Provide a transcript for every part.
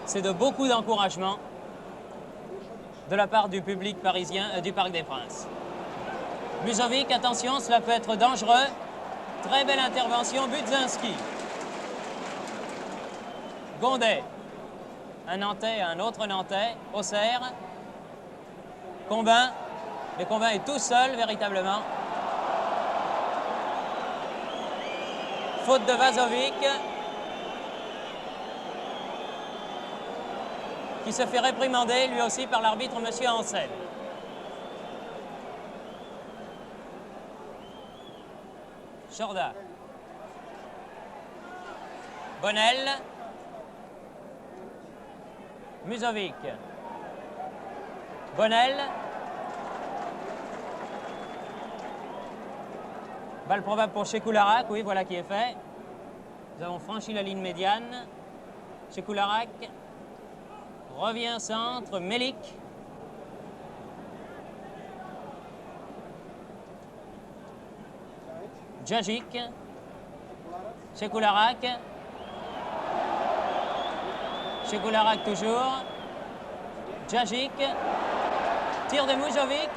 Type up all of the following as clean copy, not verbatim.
c'est de beaucoup d'encouragement de la part du public parisien du Parc des Princes. Musovic, attention, cela peut être dangereux. Très belle intervention, Budzinski. Gondet, un Nantais, un autre Nantais, Auxerre. Combin, mais Combin est tout seul véritablement. Faute de Vazovic, qui se fait réprimander lui aussi par l'arbitre M. Hansen. Jorda. Bonnel. Musovic. Bonnel. Balle probable pour Chekoularac, oui, voilà qui est fait. Nous avons franchi la ligne médiane. Chekoularac revient centre, Melik. Djagic. Chekoularac. Chekoularac toujours. Djagic. Tir de Musovic,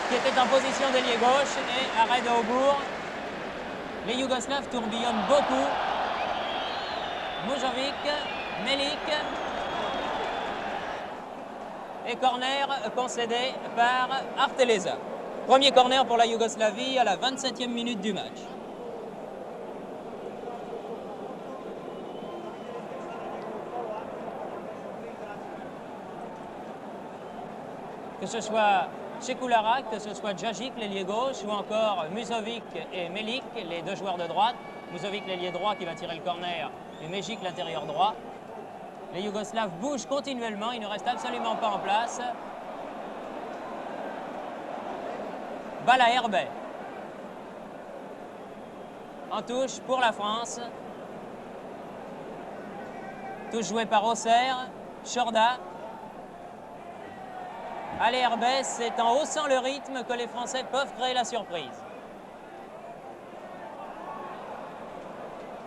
qui était en position d'ailier gauche, et arrêt de Aubourg. Les Yougoslaves tourbillonnent beaucoup. Musovic, Melik. Et corner concédé par Arteleza. Premier corner pour la Yougoslavie à la 27e minute du match. Que ce soit Chekoularac, que ce soit Djagic, l'ailier gauche, ou encore Musovic et Melik, les deux joueurs de droite. Musovic, l'ailier droit, qui va tirer le corner, et Mejic, l'intérieur droit. Les Yougoslaves bougent continuellement, ils ne restent absolument pas en place. Balle à Herbet. En touche pour la France. Touche jouée par Auxerre, Jorda. Allez Herbet, c'est en haussant le rythme que les Français peuvent créer la surprise.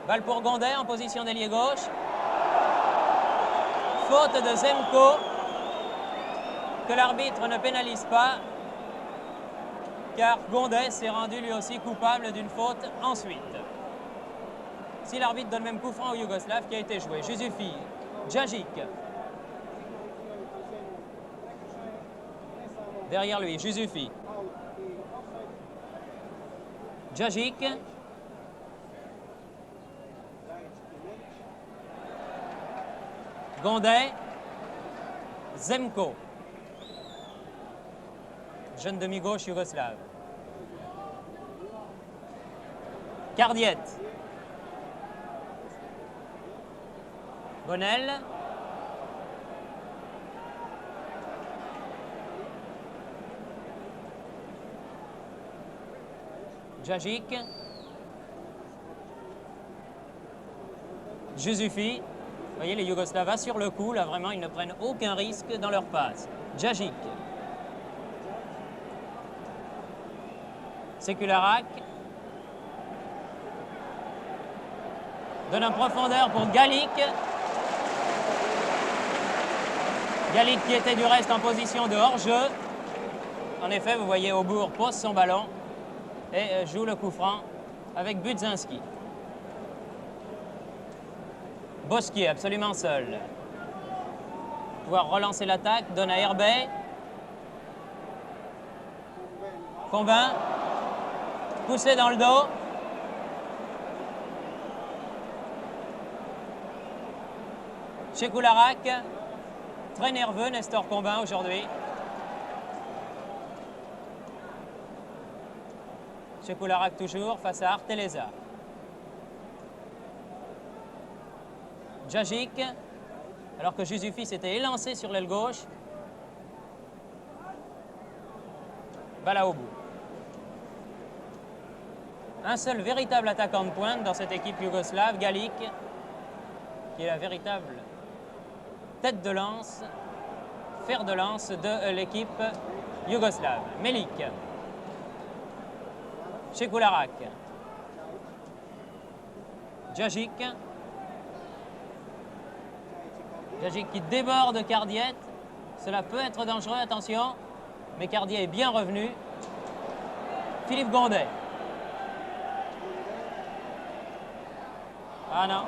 Balle pour Gondet en position d'ailier gauche. Faute de Zemko, que l'arbitre ne pénalise pas, car Gondet s'est rendu lui aussi coupable d'une faute ensuite. Si l'arbitre donne même coup franc au Yougoslave qui a été joué. Jusufi, Djagic. Derrière lui, Jusufi. Djagic. Gondet. Zemko. Jeune demi-gauche yougoslave. Cardiette. Bonnel. Djagic. Jusufi. Vous voyez, les Yougoslaves assurent le coup. Là, vraiment, ils ne prennent aucun risque dans leur passe. Djagic. Chekoularac. Donne en profondeur pour Galic. Galic qui était du reste en position de hors-jeu. En effet, vous voyez, Aubourg pose son ballon et joue le coup franc avec Budzinski. Bosquier, absolument seul. Pouvoir relancer l'attaque, donne à Herbet. Combin. Poussé dans le dos. Chekoularac. Très nerveux, Nestor Combin, aujourd'hui. Chekoularac toujours face à Arteleza. Djagic, alors que Jusufi s'était élancé sur l'aile gauche. Balle au bout. Un seul véritable attaquant de pointe dans cette équipe yougoslave, Galic, qui est la véritable tête de lance, fer de lance de l'équipe yougoslave. Melik. Chekoularac. Djagic qui déborde Cardiet. Cela peut être dangereux, attention. Mais Cardiet est bien revenu. Philippe Gondet. Ah non.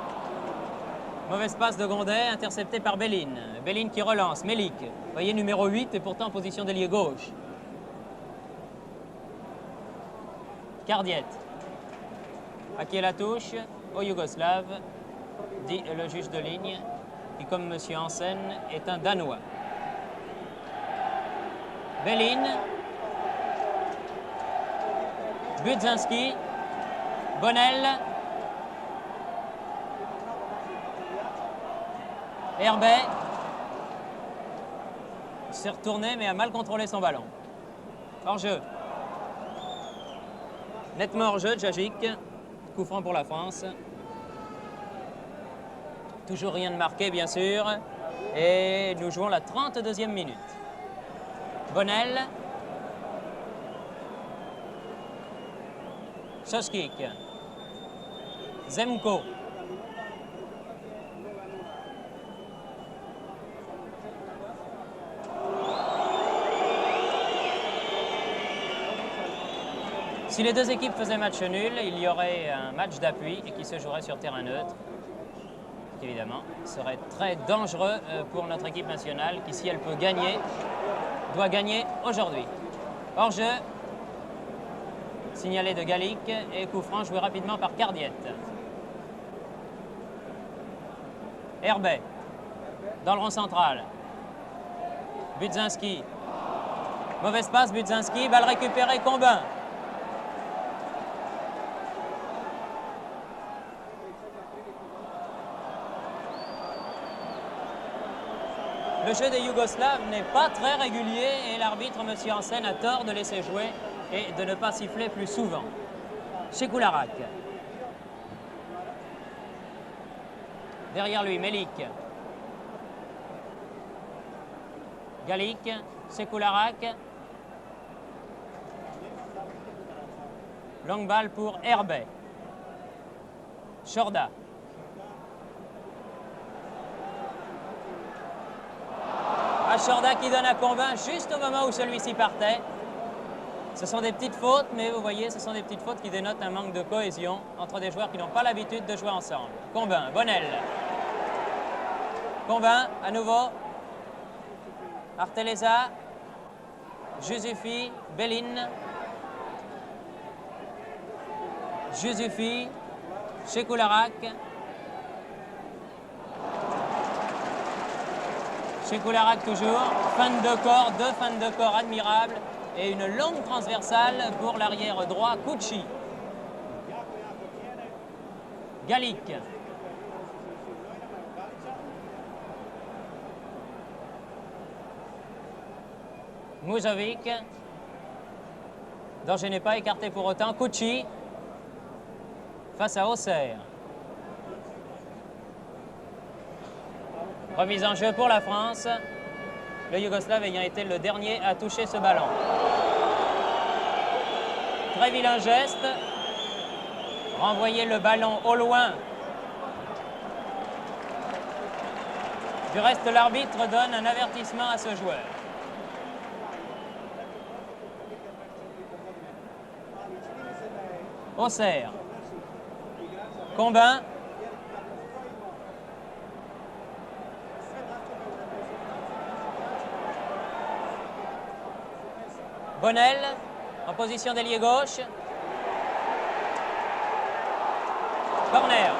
Mauvaise passe de Gondet, intercepté par Belline. Belline qui relance. Melik. Vous voyez, numéro 8 est pourtant en position d'ailier gauche. Cardiet. À qui est la touche? Au Yougoslave, dit le juge de ligne, qui, comme M. Hansen, est un Danois. Belline. Budzinski. Bonnel. Herbet. Il s'est retourné mais a mal contrôlé son ballon. Hors-jeu. Nettement hors-jeu, Djagic. Coup franc pour la France. Toujours rien de marqué, bien sûr. Et nous jouons la 32e minute. Bonnel. Soskik. Zemko. Si les deux équipes faisaient match nul, il y aurait un match d'appui et qui se jouerait sur terrain neutre. Évidemment, ce serait très dangereux pour notre équipe nationale qui, si elle peut gagner, doit gagner aujourd'hui. Hors-jeu, signalé de Gallic et coup franc joué rapidement par Cardiet. Herbet, dans le rond central. Budzinski. Mauvaise passe, Budzinski. Balle récupérée, Combin. Le jeu des Yougoslaves n'est pas très régulier et l'arbitre, M. Hansen, a tort de laisser jouer et de ne pas siffler plus souvent. Chekoularak. Derrière lui, Melik. Gallic, Chekoularak. Longue balle pour Herbet. Chorda. Chorda qui donne à Combin juste au moment où celui-ci partait. Ce sont des petites fautes, mais vous voyez, ce sont des petites fautes qui dénotent un manque de cohésion entre des joueurs qui n'ont pas l'habitude de jouer ensemble. Combin, Bonnel. Combin, à nouveau. Arteleza. Jusufi, Belline. Jusufi, Chekoularak. Chekoularak toujours, fin de corps, deux fins de corps admirables et une longue transversale pour l'arrière droit, Kucci. Gallic. Musovic, dont je n'ai pas écarté pour autant, Kucci face à Auxerre. Remise en jeu pour la France, le Yougoslave ayant été le dernier à toucher ce ballon. Très vilain geste. Renvoyer le ballon au loin. Du reste, l'arbitre donne un avertissement à ce joueur. Auxerre. Combin. Bonnel, en position d'ailier gauche. Corner.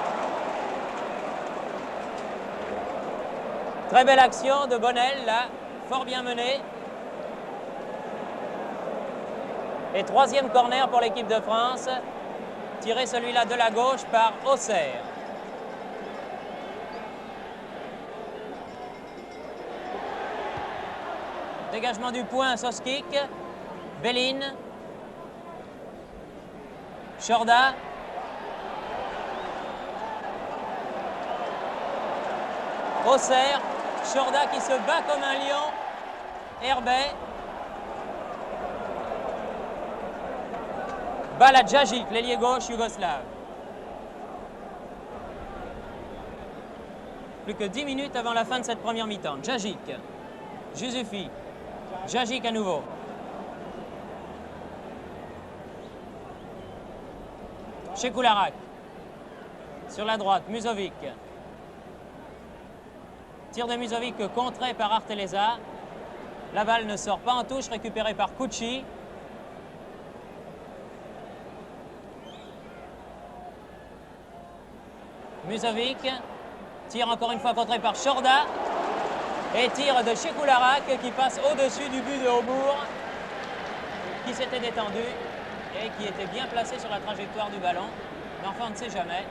Très belle action de Bonnel, là, fort bien menée. Et troisième corner pour l'équipe de France, tiré celui-là de la gauche par Auxerre. Dégagement du point, Soskik. Belline. Chorda. Auxerre. Chorda qui se bat comme un lion. Herbet. Balle à Djagic, l'ailier gauche yougoslave. Plus que 10 minutes avant la fin de cette première mi-temps. Djagic, Jusufi, Djagic à nouveau. Chekoularak, sur la droite, Musovic. Tir de Musovic contré par Arteleza. La balle ne sort pas en touche, récupérée par Kucsi. Musovic, tir encore une fois contré par Chorda. Et tir de Chekoularak qui passe au-dessus du but de Aubourg, qui s'était détendu et qui était bien placé sur la trajectoire du ballon. Mais enfin, on ne sait jamais.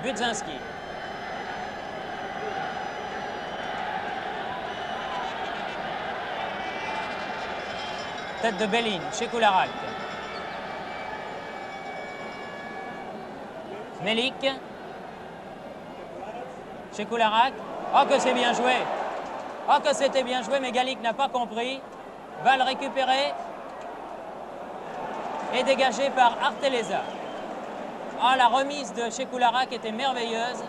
Budzinski. Tête de Béline, Chekoularak. Melik. Chekoularak. Oh que c'est bien joué. Oh que c'était bien joué, mais Galik n'a pas compris. Balle récupérée et dégagée par Arteleza. Ah, la remise de Chekoularak était merveilleuse.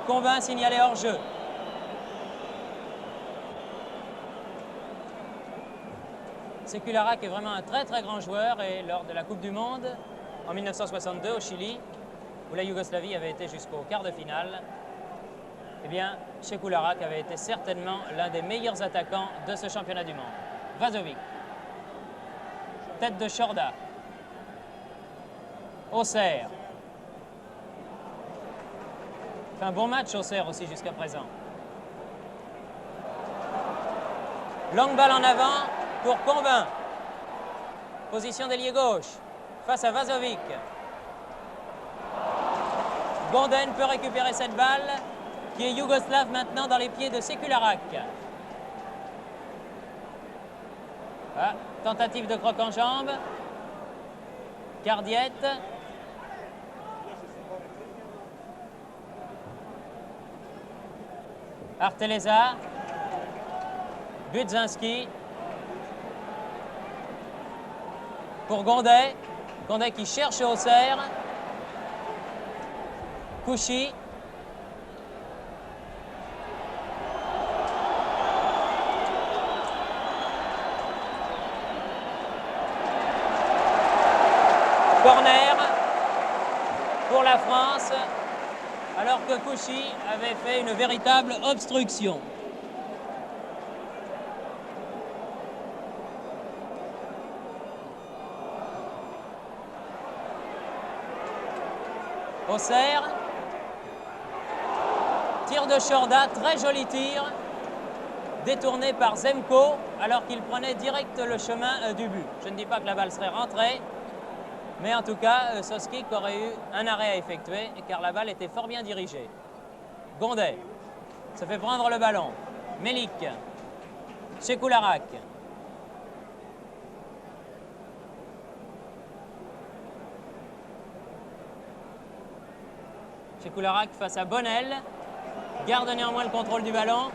Combin signalé hors jeu. Chekoularak est vraiment un très très grand joueur et lors de la Coupe du Monde en 1962 au Chili, où la Yougoslavie avait été jusqu'au quart de finale, eh bien, Chekoularak avait été certainement l'un des meilleurs attaquants de ce championnat du monde. Vazovic. Tête de Chorda. Auxerre. Fait un bon match Auxerre aussi jusqu'à présent. Longue balle en avant pour Combin. Position d'ailier gauche face à Vazovic. Gonden peut récupérer cette balle qui est yougoslave maintenant dans les pieds de Chekoularak. Ah, tentative de croc en jambe. Cardiette. Arteleza. Budzinski. Pour Gondet. Gondet qui cherche Auxerre. Kucsi. Corner pour la France, alors que Kucsi avait fait une véritable obstruction. Auxerre. Tir de Chorda, très joli tir, détourné par Zemko, alors qu'il prenait direct le chemin du but. Je ne dis pas que la balle serait rentrée, mais en tout cas, Soskic aurait eu un arrêt à effectuer, car la balle était fort bien dirigée. Gondet se fait prendre le ballon. Melik. Chekoularak. Chekoularak face à Bonnel. Garde néanmoins le contrôle du ballon.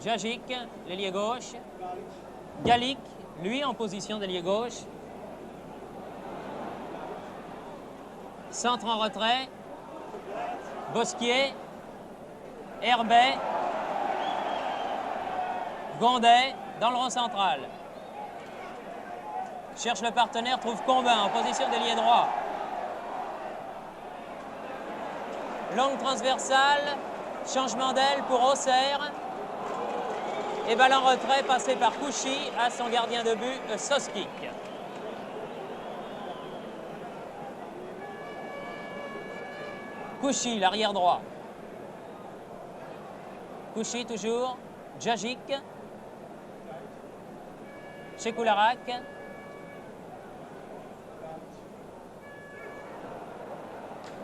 Djagic, l'ailier gauche. Galik, lui en position d'ailier gauche. Centre en retrait. Bosquier. Herbet. Gondet dans le rond central. Cherche le partenaire, trouve Combin en position d'ailier droit. Longue transversale, changement d'aile pour Auxerre. Et balle en retrait passé par Kucsi à son gardien de but, Soskic. Kucsi, l'arrière droit. Kucsi toujours. Djagic. Chekoularak.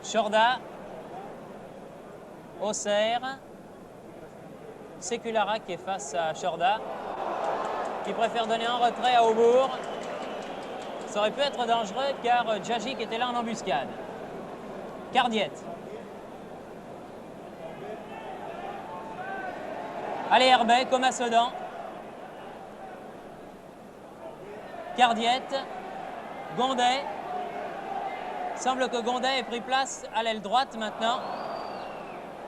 Chorda. Auxerre. Chekoularak est face à Chorda, qui préfère donner en retrait à Aubourg. Ça aurait pu être dangereux car Djagic était là en embuscade. Cardiette. Allez Herbet, comme à Sedan. Cardiette. Gondet. Il semble que Gondet ait pris place à l'aile droite maintenant.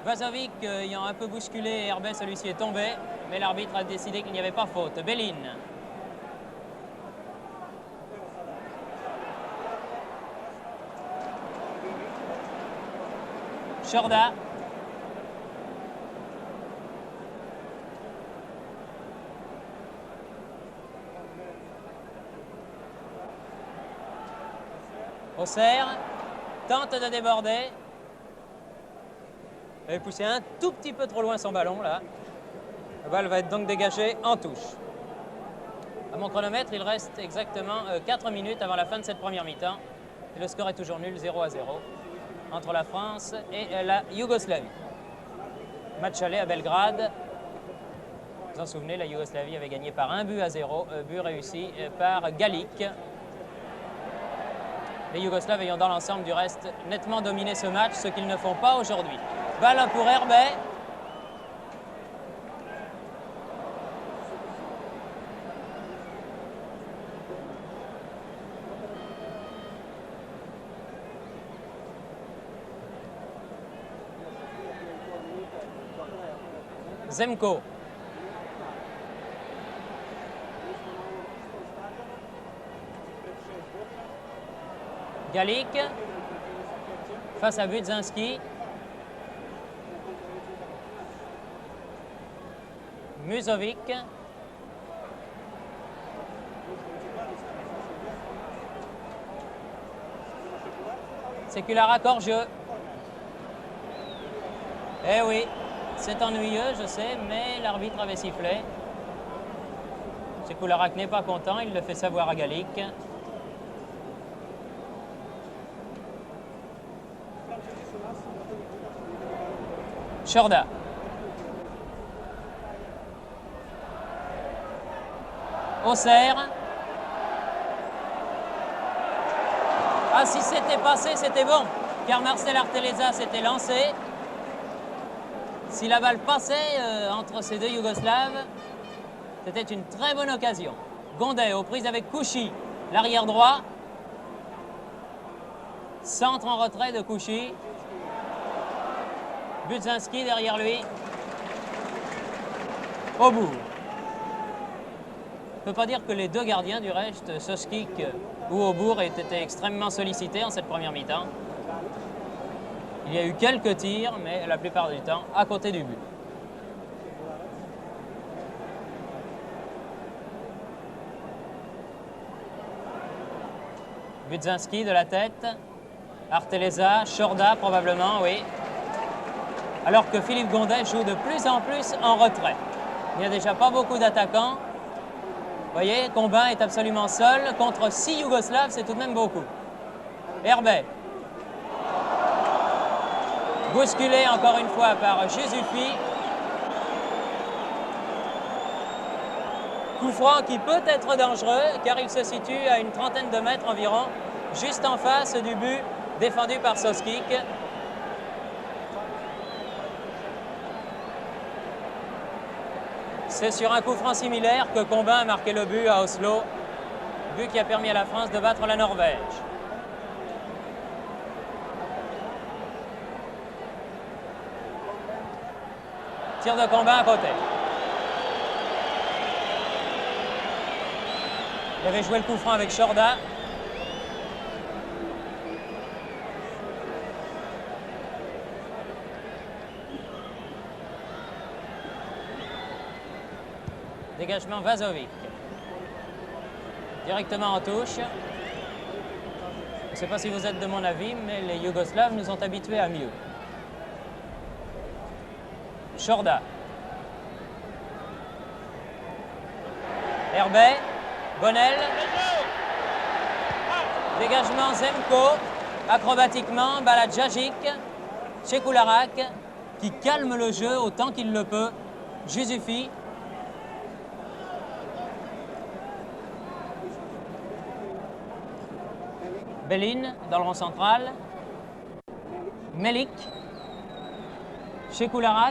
Vazovic ayant un peu bousculé Herbet, celui-ci est tombé, mais l'arbitre a décidé qu'il n'y avait pas faute. Bellin. Chorda. Auxerre tente de déborder. Il avait poussé un tout petit peu trop loin son ballon là. La balle va être donc dégagée en touche. À mon chronomètre, il reste exactement 4 minutes avant la fin de cette première mi-temps. Et le score est toujours nul, 0-0, entre la France et la Yougoslavie. Match aller à Belgrade. Vous vous en souvenez, la Yougoslavie avait gagné par 1-0, but réussi par Galic. Les Yougoslaves ayant dans l'ensemble du reste nettement dominé ce match, ce qu'ils ne font pas aujourd'hui. Balle pour Herbet. Zemko. Galic face à Budzinski. Musovic. Sekulara hors-jeu. Eh oui, c'est ennuyeux, je sais, mais l'arbitre avait sifflé. Sekulara n'est pas content, il le fait savoir à Galic. Chorda. Auxerre. Ah, si c'était passé, c'était bon, car Marcel Arteleza s'était lancé. Si la balle passait entre ces deux Yougoslaves, c'était une très bonne occasion. Gondet aux prises avec Kouchi, l'arrière droit. Centre en retrait de Kouchi. Budzinski derrière lui. Au bout. On ne peut pas dire que les deux gardiens du reste, Soskik ou Aubourg, aient été extrêmement sollicités en cette première mi-temps. Il y a eu quelques tirs, mais la plupart du temps à côté du but. Budzinski de la tête. Arteleza, Chorda probablement, oui. Alors que Philippe Gondet joue de plus en plus en retrait. Il n'y a déjà pas beaucoup d'attaquants. Vous voyez, Combin est absolument seul. Contre 6 Yougoslaves, c'est tout de même beaucoup. Herbet. Bousculé encore une fois par Jusufi. Coup franc qui peut être dangereux, car il se situe à une trentaine de mètres environ, juste en face du but défendu par Soskik. C'est sur un coup franc similaire que Combin a marqué le but à Oslo, but qui a permis à la France de battre la Norvège. Tir de Combin à côté. Il avait joué le coup franc avec Chorda. Dégagement Vazovic. Directement en touche. Je ne sais pas si vous êtes de mon avis, mais les Yougoslaves nous ont habitués à mieux. Chorda. Herbet. Bonnel. Dégagement Zemko. Acrobatiquement, balle à Djajic. Sekulara qui calme le jeu autant qu'il le peut. Jusufi. Bellin dans le rond central. Melik. Sekulara.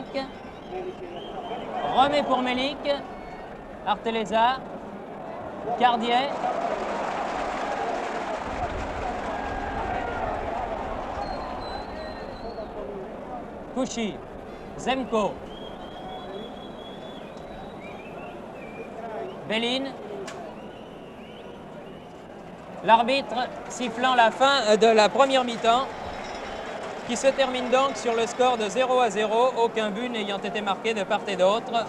Remet pour Melik. Arteleza. Cardier. Kouchy, Zemko, Belin. L'arbitre sifflant la fin de la première mi-temps qui se termine donc sur le score de 0-0, aucun but n'ayant été marqué de part et d'autre.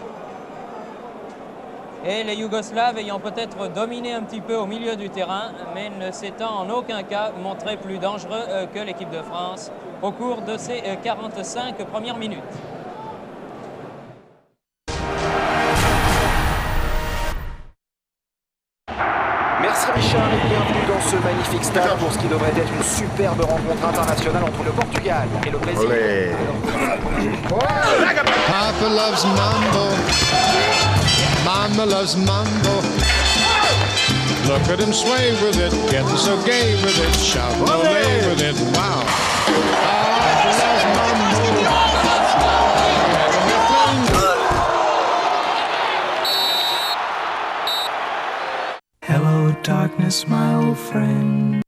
Et les Yougoslaves ayant peut-être dominé un petit peu au milieu du terrain, mais ne s'étant en aucun cas montré plus dangereux que l'équipe de France au cours de ces 45 premières minutes. Merci Richard et bienvenue dans ce magnifique stade pour ce qui devrait être une superbe rencontre internationale entre le Portugal et le Brésil. Papa loves mambo, Mama loves mambo. Look at him sway with it, getting so gay with it, shouting away with it, wow. Papa loves mambo. Hello darkness, my old friend.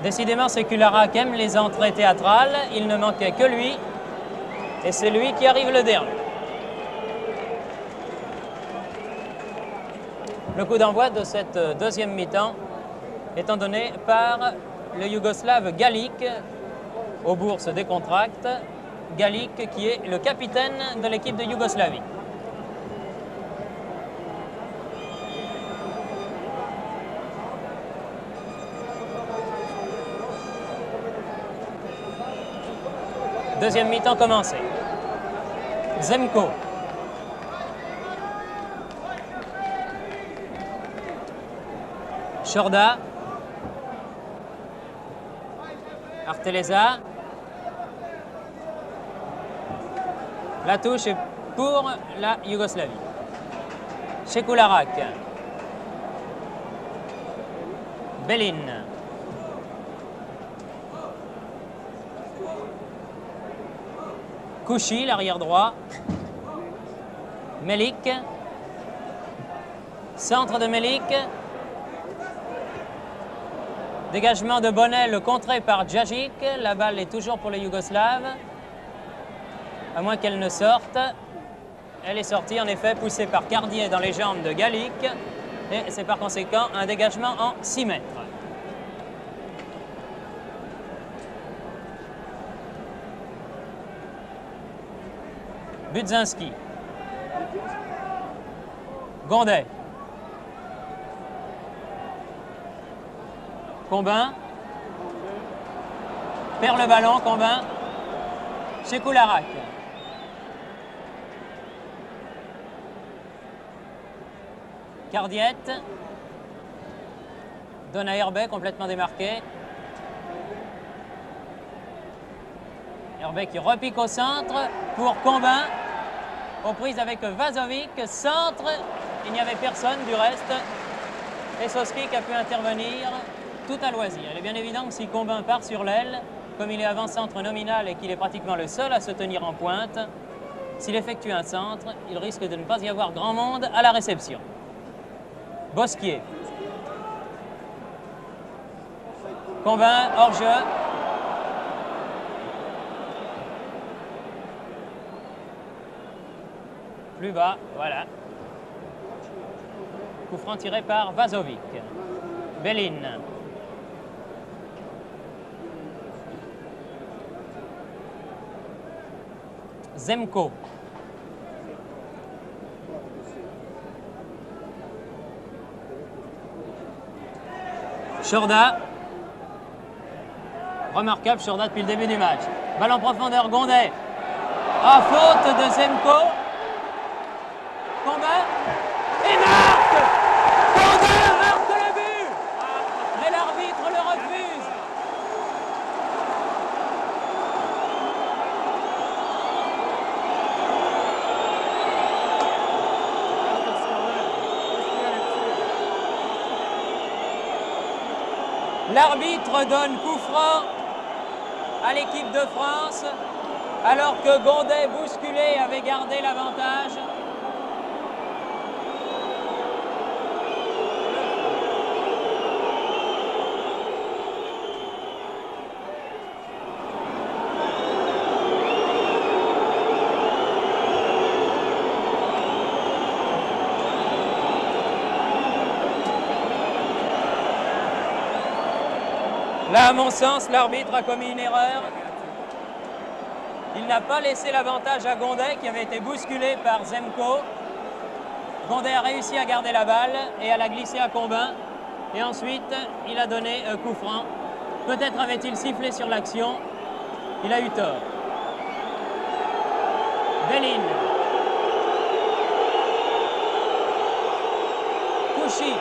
Décidément, Sekularak aime les entrées théâtrales. Il ne manquait que lui. Et c'est lui qui arrive le dernier. Le coup d'envoi de cette deuxième mi-temps étant donné par le Yougoslave Galic. Aubourg se décontracte. Galic qui est le capitaine de l'équipe de Yougoslavie. Deuxième mi-temps commencé. Zemko. Chorda. Arteleza. La touche est pour la Yougoslavie. Sekularak. Belin. Kouchy, l'arrière droit. Melik. Centre de Melik. Dégagement de Bonnel contré par Djajic. La balle est toujours pour les Yougoslaves. À moins qu'elle ne sorte. Elle est sortie, en effet, poussée par Cardier dans les jambes de Galic. Et c'est par conséquent un dégagement en 6 mètres. Budzinski. Gondet. Combin. Perd le ballon, Combin. Sekularak. Cardiette. Donne à Herbet, complètement démarqué. Herbet qui repique au centre pour Combin. Aux prises avec Vazovic, centre, il n'y avait personne du reste. Et Soskic a pu intervenir tout à loisir. Il est bien évident que si Combin part sur l'aile, comme il est avant-centre nominal et qu'il est pratiquement le seul à se tenir en pointe, s'il effectue un centre, il risque de ne pas y avoir grand monde à la réception. Bosquier. Combin, hors-jeu. Plus bas, voilà. Coup franc tiré par Vazovic. Belin. Zemko. Chorda. Remarquable Chorda depuis le début du match. Balle en profondeur, Gondet. Ah, faute de Zemko. Combin. Et marque. Combin marque le but. Mais l'arbitre le refuse. L'arbitre donne coup franc à l'équipe de France, alors que Gondet, bousculé, avait gardé l'avantage. Là, à mon sens, l'arbitre a commis une erreur. Il n'a pas laissé l'avantage à Gondet, qui avait été bousculé par Zemko. Gondet a réussi à garder la balle et à la glisser à Combin. Et ensuite, il a donné coup franc. Peut-être avait-il sifflé sur l'action. Il a eu tort. Bellin. Kouchi.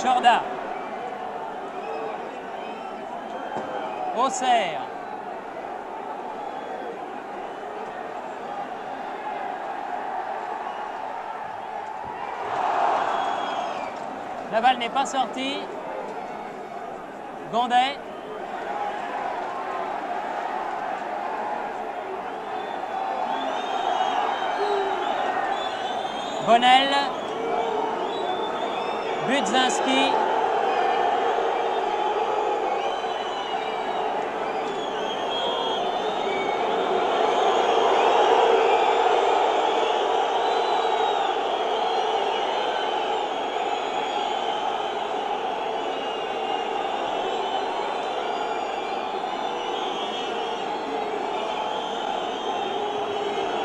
Chorda. Auxerre. La balle n'est pas sortie. Gondet. Bonnel. Budzinski.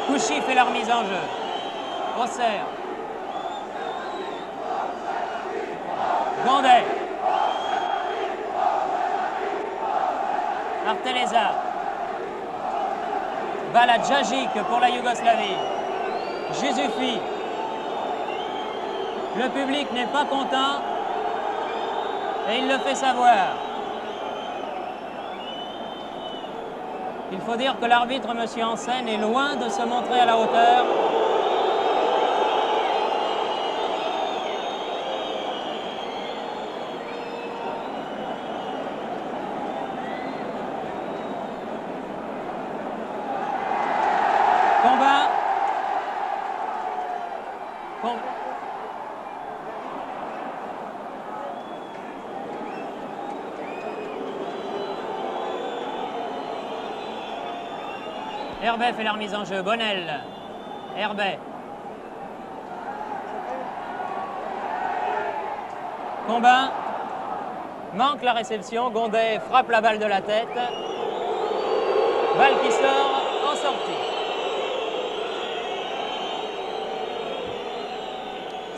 Kouchi fait la remise en jeu. Auxerre. Gondet. Arteleza. Balle à Djajic pour la Yougoslavie. Jusufi. Le public n'est pas content et il le fait savoir. Il faut dire que l'arbitre, M. Hansen, est loin de se montrer à la hauteur. Combin. Herbet fait la remise en jeu. Bonnel. Herbet. Combin. Manque la réception. Gondet frappe la balle de la tête. Balle qui sort en sortie.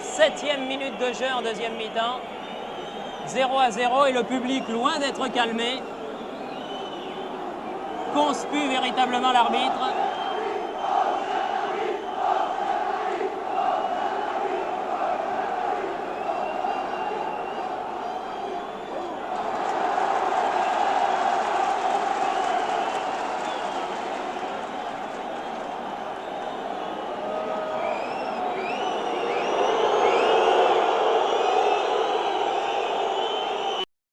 7e minute de jeu en deuxième mi-temps. 0-0 et le public, loin d'être calmé, conspue véritablement l'arbitre.